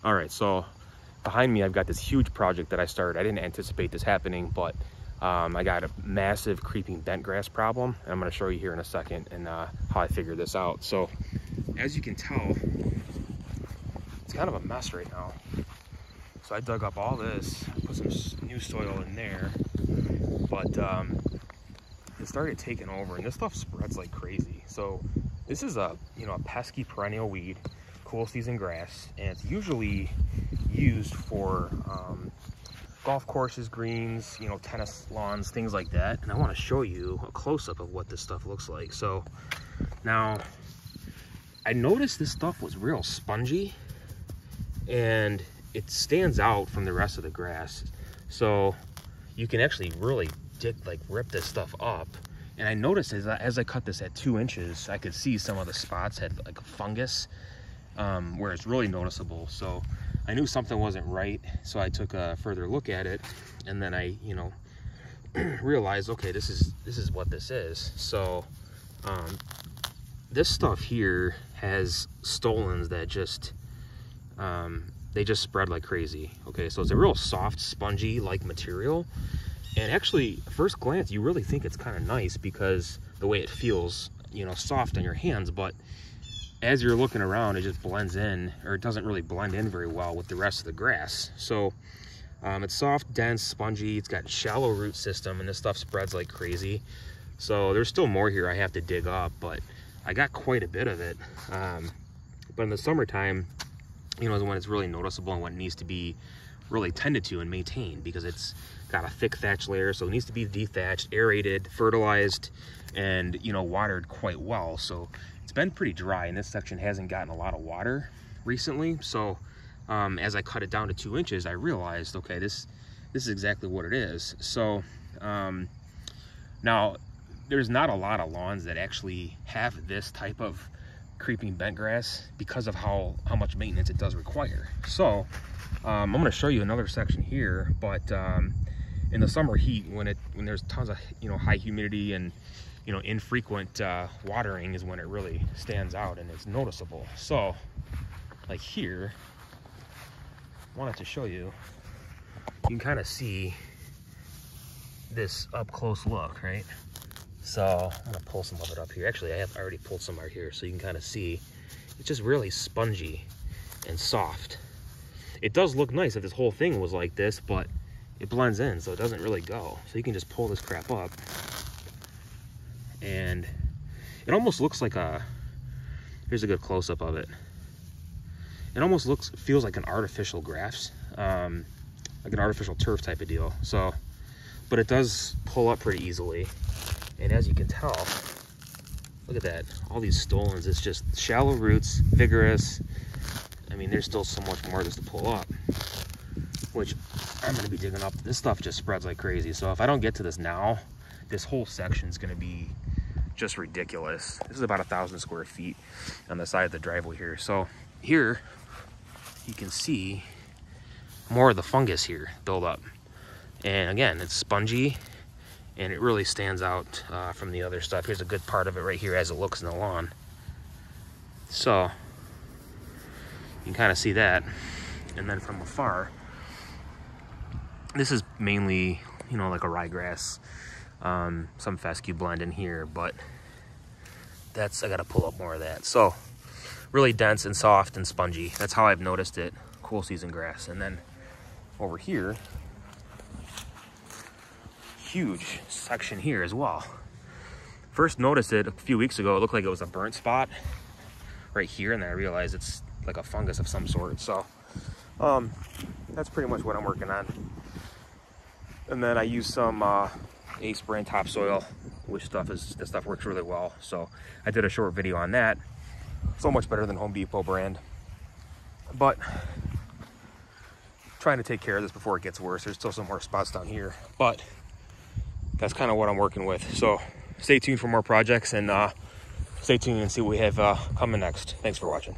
All right, so behind me, I've got this huge project that I started. I didn't anticipate this happening, but I got a massive creeping bentgrass problem. And I'm gonna show you here in a second and how I figured this out. So as you can tell, it's kind of a mess right now. So I dug up all this, put some new soil in there, but it started taking over and this stuff spreads like crazy. So this is a pesky perennial weed, cool season grass, and it's usually used for golf courses, greens, tennis lawns, things like that. And I want to show you a close-up of what this stuff looks like. So now I noticed this stuff was real spongy and it stands out from the rest of the grass. So you can actually really rip this stuff up. And I noticed as I cut this at 2 inches, I could see some of the spots had like a fungus, where it's really noticeable. So I knew something wasn't right. So I took a further look at it, and then I, realized, okay, this is what this is. So this stuff here has stolons that just, they just spread like crazy. Okay, so it's a real soft, spongy like material. And actually, at first glance, you really think it's kind of nice because the way it feels, soft on your hands. But as you're looking around, it just blends in, or it doesn't really blend in very well with the rest of the grass. So it's soft, dense, spongy. It's got shallow root system, and this stuff spreads like crazy. So there's still more here I have to dig up, but I got quite a bit of it. But in the summertime, is when it's really noticeable and when it needs to be really tended to and maintained, because it's got a thick thatch layer, so it needs to be dethatched, aerated, fertilized, and watered quite well. So it's been pretty dry, and this section hasn't gotten a lot of water recently. So as I cut it down to 2 inches, I realized, okay, this is exactly what it is. So now there's not a lot of lawns that actually have this type of creeping bentgrass because of how much maintenance it does require. So I'm going to show you another section here, but in the summer heat, when there's tons of high humidity and infrequent watering, is when it really stands out and it's noticeable. So like here, I wanted to show you, you can kind of see this up close look, right? So I'm gonna pull some of it up here. Actually, I already pulled some right here, so you can kind of see it's just really spongy and soft. It does look nice if this whole thing was like this, but it blends in, so it doesn't really go. So you can just pull this crap up, and it almost looks like here's a good close-up of it. It almost feels like an artificial grass, like an artificial turf type of deal. So, but it does pull up pretty easily. And as you can tell, look at that, all these stolons. It's just shallow roots, vigorous. I mean, there's still so much more of this to pull up, which I'm gonna be digging up. This stuff just spreads like crazy. So if I don't get to this now, this whole section is gonna be just ridiculous. This is about 1,000 square feet on the side of the driveway here. So here, you can see more of the fungus here build up. And again, it's spongy, and it really stands out from the other stuff. Here's a good part of it right here as it looks in the lawn. So you can kind of see that. And then from afar, this is mainly, like a ryegrass, some fescue blend in here, but I gotta pull up more of that. So really dense and soft and spongy. That's how I've noticed it, cool season grass. And then over here, huge section here as well. First noticed it a few weeks ago. It looked like it was a burnt spot right here, and then I realized it's like a fungus of some sort. So that's pretty much what I'm working on. And then I use some Ace brand topsoil, which this stuff works really well. So I did a short video on that. So much better than Home Depot brand, but trying to take care of this before it gets worse. There's still some more spots down here, but that's kind of what I'm working with. So stay tuned for more projects, and stay tuned and see what we have coming next. Thanks for watching.